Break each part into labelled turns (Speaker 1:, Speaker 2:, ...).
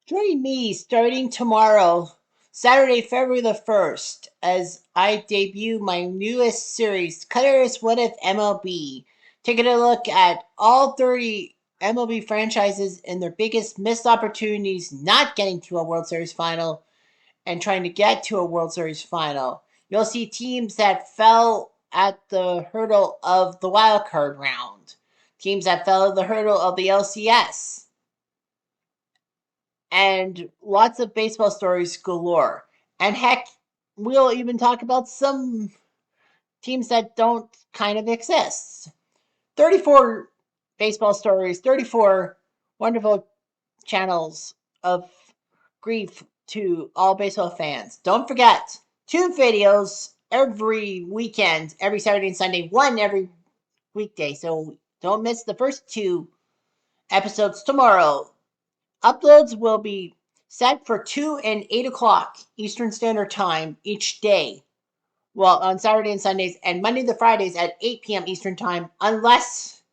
Speaker 1: Join me starting tomorrow, Saturday, February the 1st, as I debut my newest series, Cutters What If MLB. Taking a look at all 30 MLB franchises and their biggest missed opportunities not getting to a World Series final and trying to get to a World Series final. You'll see teams that fell at the hurdle of the wild card round, teams that fell at the hurdle of the LCS, and lots of baseball stories galore. And heck, we'll even talk about some teams that don't kind of exist. 34 baseball stories, 34 wonderful channels of grief to all baseball fans. Don't forget, 2 videos every weekend, every Saturday and Sunday, one every weekday. So don't miss the first 2 episodes tomorrow. Uploads will be set for 2 and 8 o'clock Eastern Standard Time each day. Well, on Saturday and Sundays, and Monday to Fridays at 8 p.m. Eastern Time, unless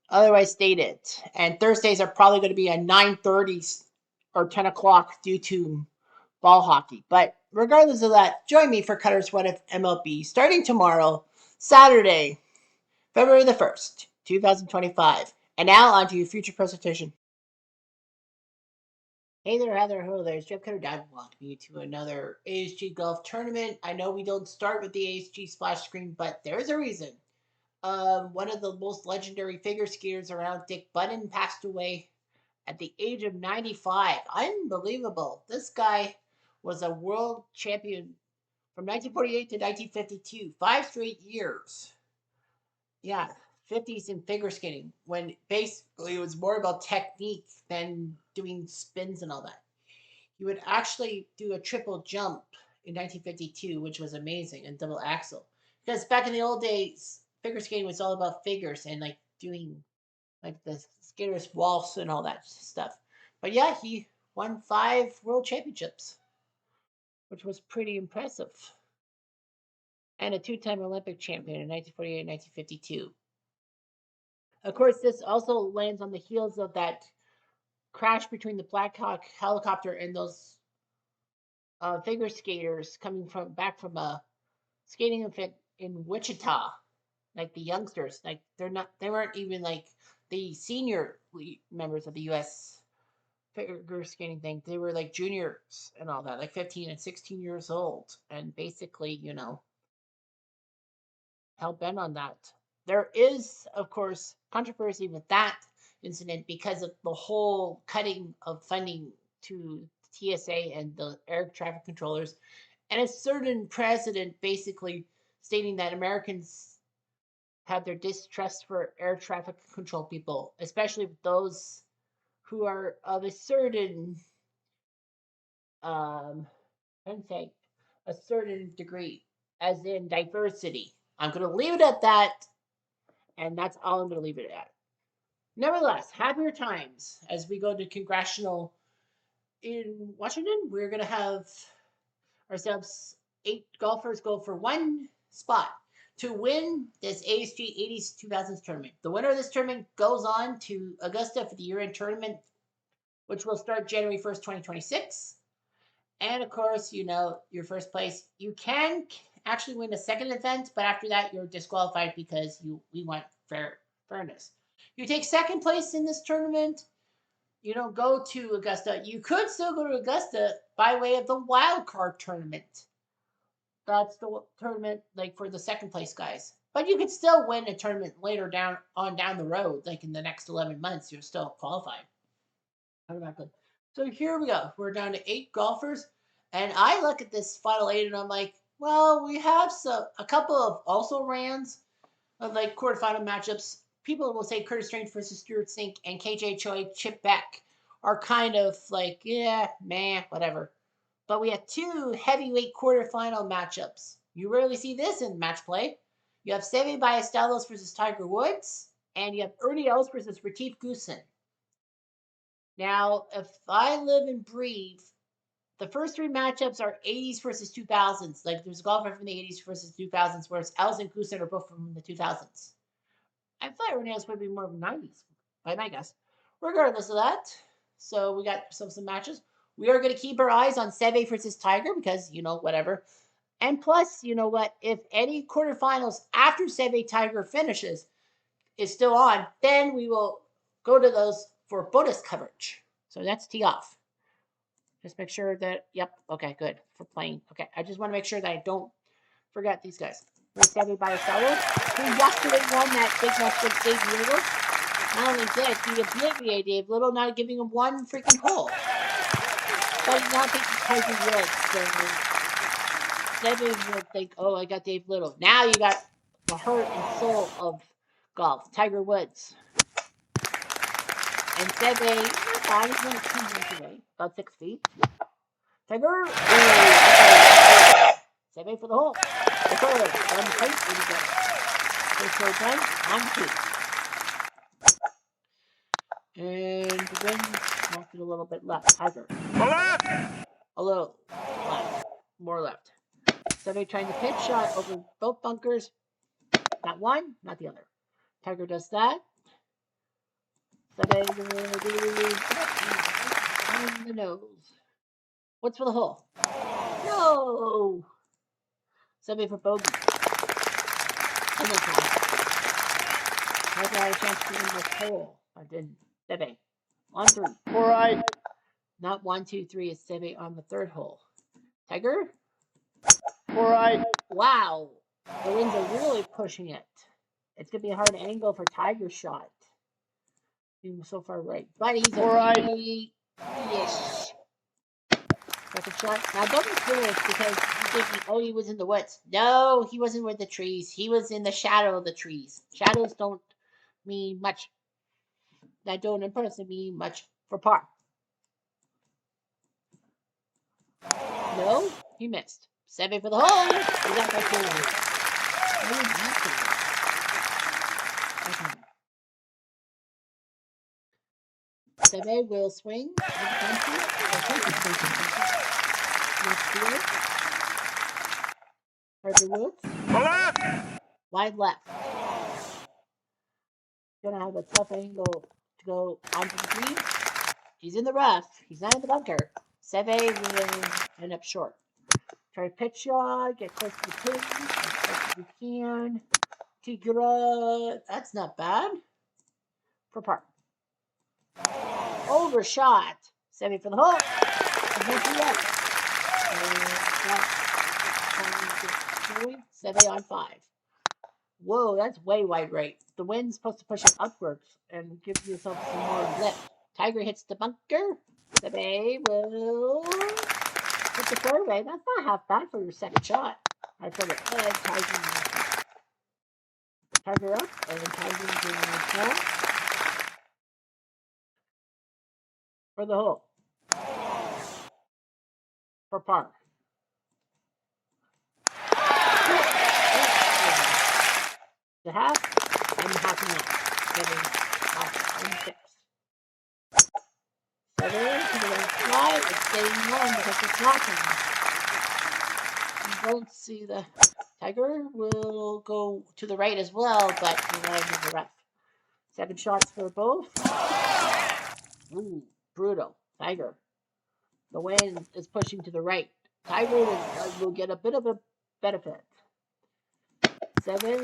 Speaker 1: otherwise stated. And Thursdays are probably going to be at 9:30 or 10 o'clock due to ball hockey. But regardless of that, join me for Cutters What If MLB starting tomorrow, Saturday, February the 1st, 2025. And now on to your future presentation. Hey there, Heather. Hello there. It's Jeff Cutter Dive. Welcome you to another ASG golf tournament. I know we don't start with the ASG splash screen, but there's a reason. One of the most legendary figure skaters around, Dick Budden, passed away at the age of 95. Unbelievable. This guy was a world champion from 1948 to 1952, 5 straight years. Yeah, 50s in figure skating, when basically it was more about technique than doing spins and all that. He would actually do a triple jump in 1952, which was amazing, and double axel. Because back in the old days, figure skating was all about figures and like doing like the skater's waltz and all that stuff. But yeah, he won 5 world championships, which was pretty impressive, and a 2-time Olympic champion in 1948 and 1952. Of course, this also lands on the heels of that crash between the Black Hawk helicopter and those figure skaters coming from back from a skating event in Wichita, like the youngsters. Like they weren't even like the senior members of the U.S. figure skating thing. They were like juniors and all that, like 15 and 16 years old, and basically, hell bent on that. There is, of course, controversy with that incident because of the whole cutting of funding to TSA and the air traffic controllers, and a certain president basically stating that Americans have their distrust for air traffic control people, especially those who are of a certain, I would say, a certain degree, as in diversity. I'm going to leave it at that, and that's all I'm going to leave it at. Nevertheless, happier times as we go to congressional in Washington. We're going to have ourselves 8 golfers go for one spot to win this ASG 80s 2000s tournament. The winner of this tournament goes on to Augusta for the year-end tournament, which will start January 1st, 2026. And of course, your first place. You can actually win a second event, but after that, you're disqualified because we want fairness. You take second place in this tournament. You don't go to Augusta. You could still go to Augusta by way of the wild card tournament. That's the tournament like for the second place guys. But you could still win a tournament later down the road, like in the next 11 months. You're still qualified automatically. So here we go. We're down to 8 golfers, and I look at this final 8, and I'm like, well, we have a couple of also rans of like quarterfinal matchups. People will say Curtis Strange versus Stuart Sink and KJ Choi, Chip Beck are kind of like, yeah, meh, whatever. But we have 2 heavyweight quarterfinal matchups. You rarely see this in match play. You have Seve Ballesteros versus Tiger Woods, and you have Ernie Els versus Retief Goosen. Now, if I live and breathe, the first 3 matchups are 80s versus 2000s. Like there's a golfer from the 80s versus 2000s, whereas Els and Goosen are both from the 2000s. I thought Ernie Els would be more of the 90s, by my guess. Regardless of that, So we got some matches. We are going to keep our eyes on Seve versus Tiger because, whatever. And plus, you know what? If any quarterfinals after Seve Tiger finishes is still on, then we will go to those for bonus coverage. So that's tee off. Just make sure that, yep, okay, good, for playing. Okay, I just want to make sure that I don't forget these guys. Here's Seve Ballesteros, who yesterday won that big match with Dave Little. Not only did he obliterated Dave Little, not giving him one freaking hole. But now think he's Tiger Woods, so Seve will think, oh, I got Dave Little. Now you got the heart and soul of golf, Tiger Woods. And Seve, he's only 2 meters away, about 6 feet. Tiger, Seve for the hole. The third, on the plate, and he got it. First hole done, on the And the wind knocked it a little bit left. Tiger. A little left. More left. Seve trying to pitch shot over both bunkers. Not one, not the other. Tiger does that. Seve on the nose. What's for the hole? No! Seve for bogey. Tiger had a chance to win this hole. I didn't. Seve. On 3.
Speaker 2: All right.
Speaker 1: Not 1, 2, 3. It's Seve on the 3rd hole. Tiger?
Speaker 2: All right.
Speaker 1: Wow. The winds are really pushing it. It's going to be a hard angle for Tiger's shot. He's so far right. But he's a right. Yes. Second shot. Now don't be foolish because you're thinking, oh, he was in the woods. No, he wasn't with the trees. He was in the shadow of the trees. Shadows don't mean much. That don't in person mean much for par. No, he missed. Seve for the hole. He got by 2. Seve will swing. Harper Woods. Wide left. Gonna have a tough angle to go onto the green. He's in the rough. He's not in the bunker. Seve will end up short. Try to pitch shot. Get close to the pin as close as you can. Tigra. That's not bad. For par. Overshot. Seve for the hole. Seve on 5. Whoa, that's way wide right. The wind's supposed to push it upwards and give yourself some more lift. Tiger hits the bunker. Seve will hit the fairway. That's not half bad for your second shot. I put it head. Tiger up and Tiger's in the front for the hole. For par. The half and the half and half. Getting off and 6. Seve to the right side. It's staying 1 because it's locking. You don't see the Tiger will go to the right as well, but he's not in the rough. 7 shots for both. Ooh, brutal. Tiger. The wind is pushing to the right. Tiger will get a bit of a benefit. 7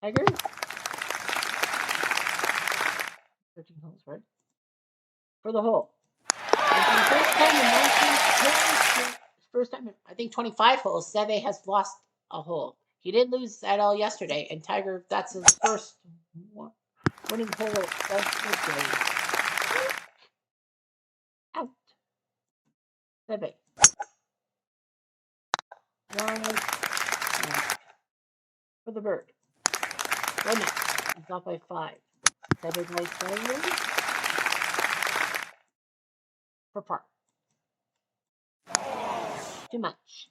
Speaker 1: Tiger. 13 holes, right? For the hole. First time in, I think 25 holes, Seve has lost a hole. He didn't lose at all yesterday, and Tiger, that's his first winning hole of the day. Out. Seve. For the bird. Go now. He's off by 5. Seve nice forward. For par. Too much.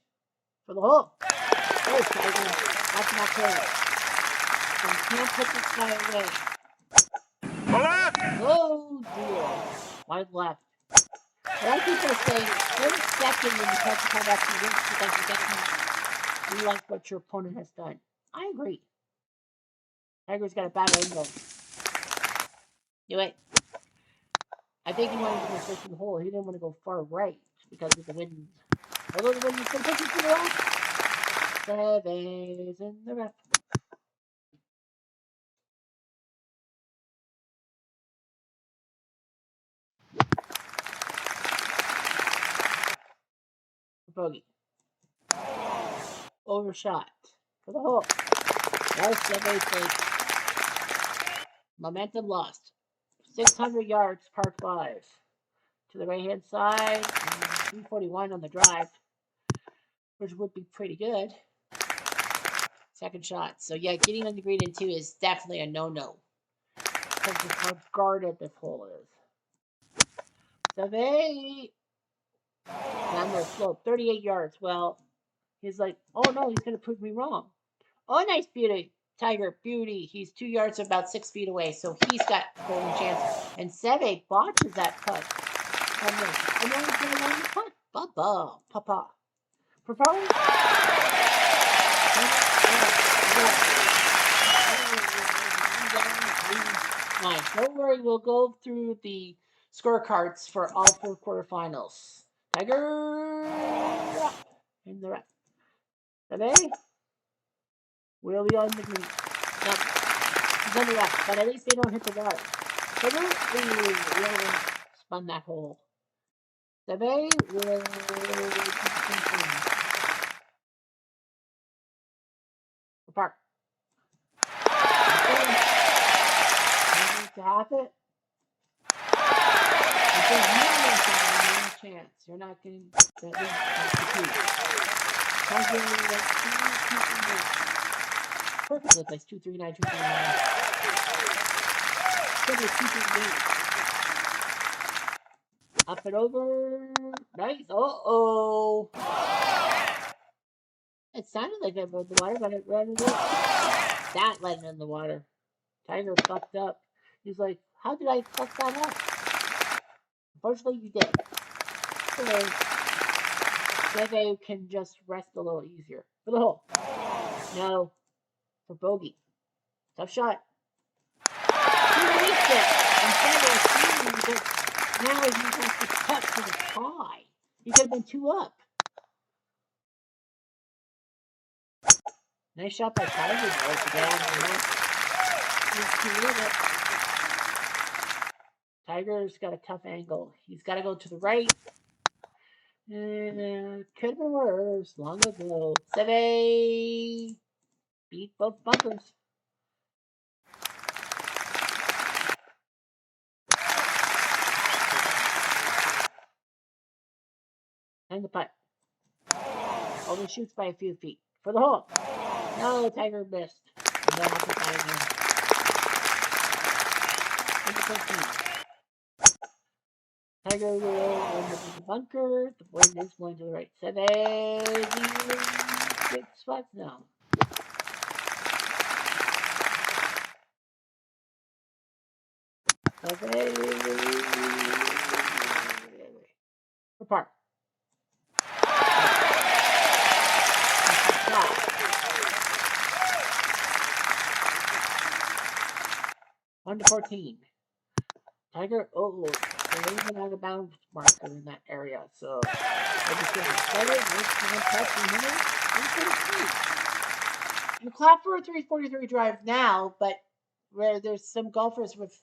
Speaker 1: For the hole. Oh, Tiger. That's not fair. You can't put this guy away. Oh, dear. Wide left. A lot of people are saying, 1 second when you touch the card actually wins because you get to realize what your opponent has done. I agree. Tiger's got a bad angle. Do it. I think he wanted to go straight to the hole. He didn't want to go far right because of the wind. Although the wind is going to push it to the left. Seven's in the rough. Bogey. Overshot for the hole. Nice Seve. Momentum lost. 600 yards, par 5. To the right-hand side, 341 on the drive, which would be pretty good. Second shot. So, yeah, getting on the green in 2 is definitely a no-no. Because of how guarded this hole is. Seve. Down the slope, 38 yards. Well, he's like, oh, no, he's going to prove me wrong. Oh, nice beauty. Tiger, beauty. He's 2 yards, about 6 feet away, so he's got golden chance. And Seve botches that putt. And then he's going to win the putt. Bubba. Papa. Propose? Nice. Don't worry, we'll go through the scorecards for all 4 quarterfinals. Tiger in the rest. Seve will be on the green. No, he's on the left, but at least they don't hit the water. Tiger, ooh, spun that hole. Seve will apart. To have it. Because you chance. You're not getting that lead. Perfect look like 239, 239. Up and over. Nice. Uh-oh. It sounded like it rode the water, but it ran it up. That led in the water. Tiger fucked up. He's like, how did I fuck that up? Unfortunately, you did. So, Seve can just rest a little easier. For the hole. No. For bogey. Tough shot. He makes it. Instead of because now he has to cut to the tie. He could have been 2 up. Nice shot by Tiger to get out of the mess. Tiger's got a tough angle. He's got to go to the right. Could have been worse. Long ago. Seve beat both bunkers. And the putt. Only shoots by a few feet. For the hole. No, Tiger missed. And they'll have to try again. Tiger will in the bunker. The wind is going to the right. Seve. Good spots now. Seve. Apart. 1-14. Tiger, there is an out of bounds marker in that area, so I just get excited. You clap for a 343 drive now, but where there's some golfers with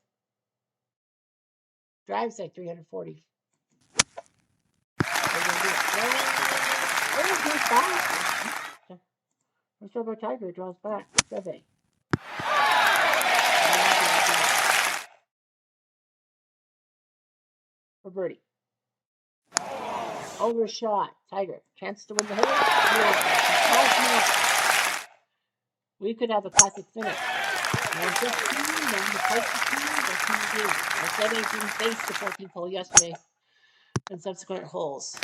Speaker 1: drives like 340. Let's over Tiger draws back. Seve. For birdie. Overshot. Tiger. Chance to win the hole. We could have a classic finish. 115, then the pipe 15, that's what you do. I said he didn't face the 14th hole yesterday in subsequent holes.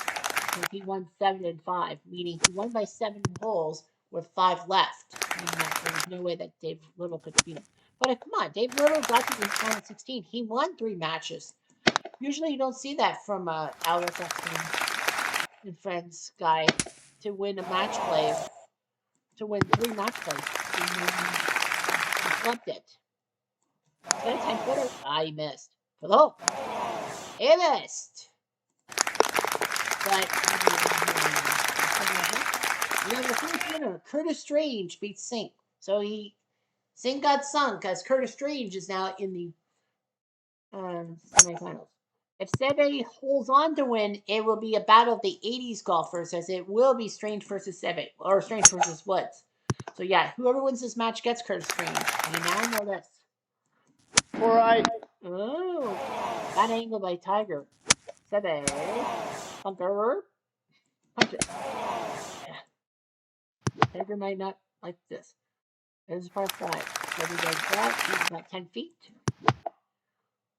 Speaker 1: He won 7 and 5, meaning he won by 7 holes with 5 left. Meaning that there was no way that Dave Little could beat him. But come on, Dave Little got to the final 16. He won 3 matches. Usually you don't see that from Alice and Friends guy to win a match play, to win 3 match plays. flipped it. Is that a 10-footer? Ah, he missed. For the hole. He missed. But we have the first winner. Curtis Strange beats Sink. So Sink got sunk because Curtis Strange is now in the semifinals. If Seve holds on to win, it will be a battle of the 80s golfers, as it will be Strange versus Seve, or Strange versus Woods. So yeah, whoever wins this match gets Curtis Strange. You now know this.
Speaker 2: All right.
Speaker 1: Oh, bad angle by Tiger. Seve, bunker, punch it. Yeah. Tiger might not like this. This is par 5. Seve does that. He's about 10 feet,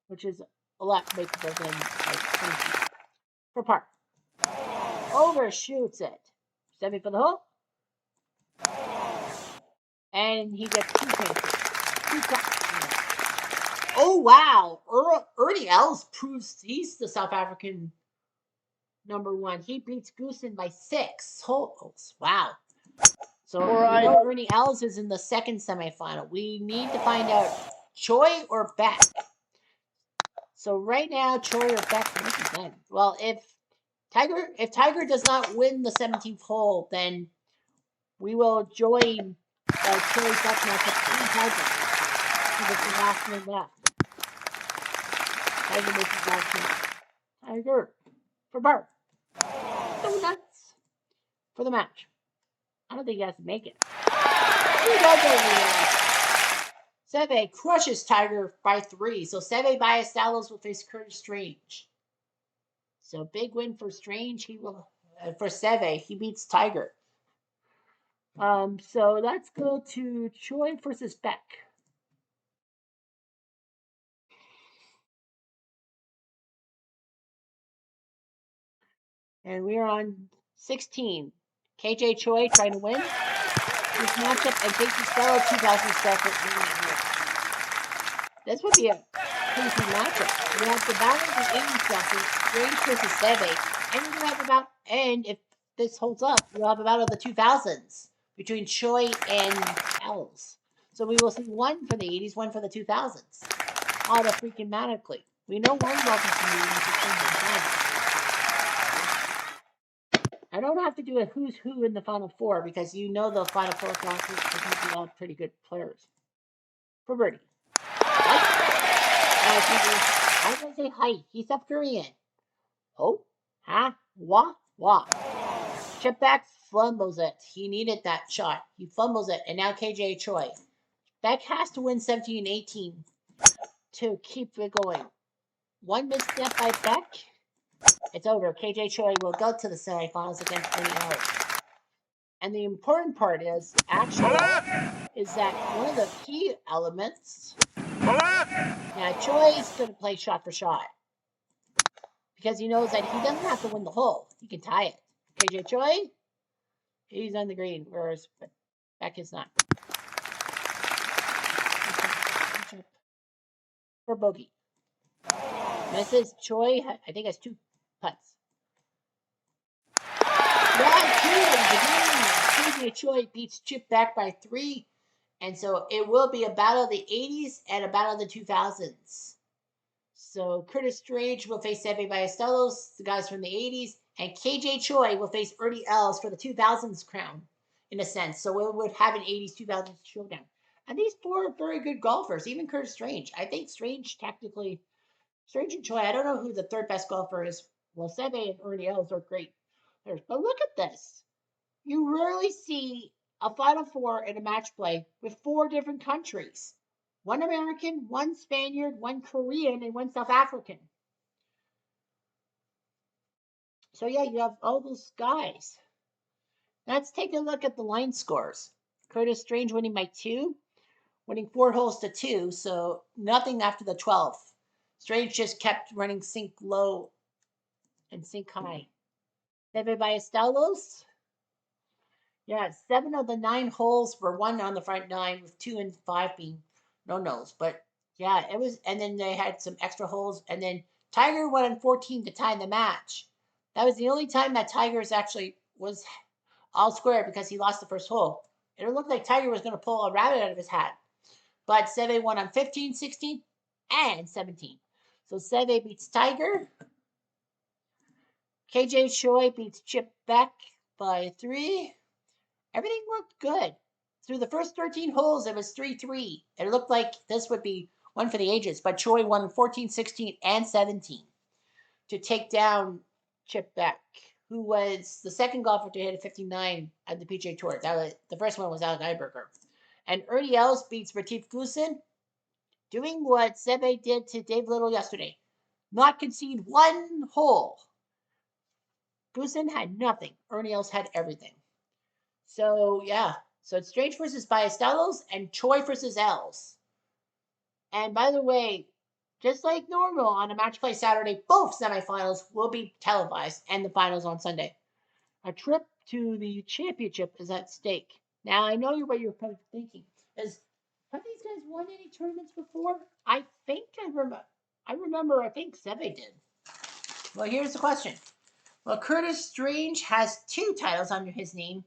Speaker 1: which is a lot makeable than like 20 feet. For par. Overshoots it. Seve for the hole. And he gets 2 chances. 2 shots. Oh, wow. Ernie Els proves he's the South African #1. He beats Goosen by 6 holes. Wow. So we know Ernie Els is in the second semifinal. We need to find out Choi or Beck. So right now, Choi or Beck. Well, if Tiger does not win the 17th hole, then we will join Choi Beck matchup in Tiger. Because it's the last one left. Tiger makes his last match. Tiger for Bart. Donuts for the match. I don't think he has to make it. He does it. Seve crushes Tiger by 3. So Seve Ballesteros will face Curtis Strange. So big win for Strange. He will for Seve. He beats Tiger. So let's go to Choi versus Beck. And we are on 16. KJ Choi trying to win this matchup and Casey Stella 2007. This would be a crazy matchup. You have the battle of the 80s golfers, Strange versus Seve, and you have about, and if this holds up, you'll have a battle of the 2000s between Choi and Els. So we will see one for the 80s, one for the 2000s. Auto freaking magically. We know one welcome to the 80s. I don't have to do a who's who in the Final Four because you know the Final Four golfers are going to be all pretty good players. For birdie. I was going to say hi. He's South Korean. Oh, ha, wah, wah. Chip back fumbles it. He needed that shot. He fumbles it, and now KJ Choi. Beck has to win 17 and 18 to keep it going. One misstep by Beck. It's over. KJ Choi will go to the semifinals against Ernie Els. And the important part is that one of the key elements. Now Choi's going to play shot for shot because he knows that he doesn't have to win the hole; he can tie it. KJ Choi, he's on the green, whereas Beck is not. For bogey. Misses. Choi, I think, has 2 putts. KJ Choi beats Chip Beck by 3. And so it will be a battle of the 80s and a battle of the 2000s. So Curtis Strange will face Seve Ballesteros, the guys from the 80s, and KJ Choi will face Ernie Els for the 2000s crown, in a sense. So we would have an 80s, 2000s showdown. And these 4 are very good golfers, even Curtis Strange. I think Strange and Choi, I don't know who the 3rd best golfer is. Well, Seve and Ernie Els are great players. But look at this. You rarely see a Final Four in a match play with 4 different countries. 1 American, 1 Spaniard, 1 Korean, and 1 South African. So yeah, you have all those guys. Let's take a look at the line scores. Curtis Strange winning by 2, winning 4 holes to 2, so nothing after the 12th. Strange just kept running sink low and sink high. Seve Ballesteros. Yeah, 7 of the 9 holes were won on the front 9, with 2 and 5 being no-nos. But yeah, it was, and then they had some extra holes, and then Tiger won on 14 to tie the match. That was the only time that Tiger's actually was all square because he lost the first hole. It looked like Tiger was going to pull a rabbit out of his hat. but Seve won on 15, 16, and 17. So Seve beats Tiger. KJ Choi beats Chip Beck by 3. Everything looked good. Through the first 13 holes, it was 3-3. It looked like this would be one for the ages, but Choi won 14, 16, and 17 to take down Chip Beck, who was the second golfer to hit a 59 at the PGA Tour. The first one was Alec Iberger. And Ernie Els beats Retief Goosen, doing what Seve did to Dave Little yesterday. Not concede one hole. Goosen had nothing. Ernie Els had everything. So, yeah. So it's Strange versus Ballesteros and Choi versus Els. And by the way, just like normal on a match play Saturday, both semifinals will be televised and the finals on Sunday. A trip to the championship is at stake. Now, I know what you're probably thinking is, have these guys won any tournaments before? I remember, I think Seve did. Well, here's the question. Well, Curtis Strange has 2 titles under his name,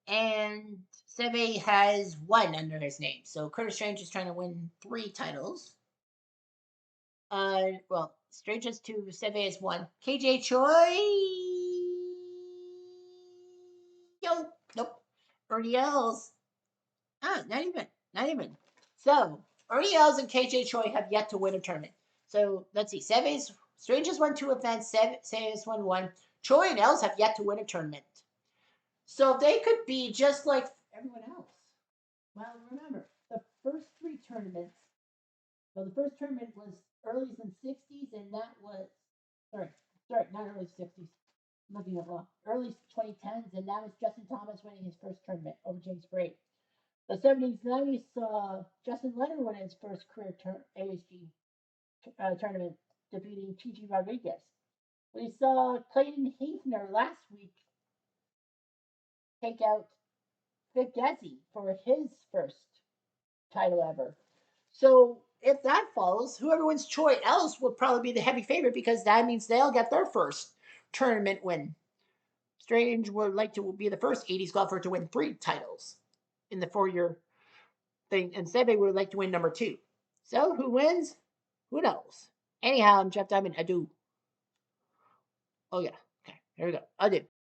Speaker 1: and Seve has 1 under his name. So Curtis Strange is trying to win 3 titles. Well, Strange has 2, Seve has 1. KJ Choi. Yo, nope. Ernie Els. Not even. So Ernie Els and KJ Choi have yet to win a tournament. So let's see. Strange has won 2 events. Seve has won 1. Choi and Els have yet to win a tournament. So they could be just like everyone else. Well, remember, the first 3 tournaments. Well, the first tournament was early in 60s, and that was sorry, not early 60s. I'm looking at wrong. Early 2010s, and that was Justin Thomas winning his first tournament over James Braid. The 70s, 90s saw Justin Leonard win his first career ASG tournament, defeating Gigi Rodriguez. We saw Clayton Hefner last week take out Vic Gezzi for his first title ever. So if that follows, whoever wins Choi Els will probably be the heavy favorite because that means they'll get their first tournament win. Strange would like to be the first 80s golfer to win 3 titles in the 4-year thing, and Seve would like to win number 2. So who wins? Who knows? Anyhow, I'm Jeff Diamond. Adieu. Oh yeah. Okay. Here we go. Adieu.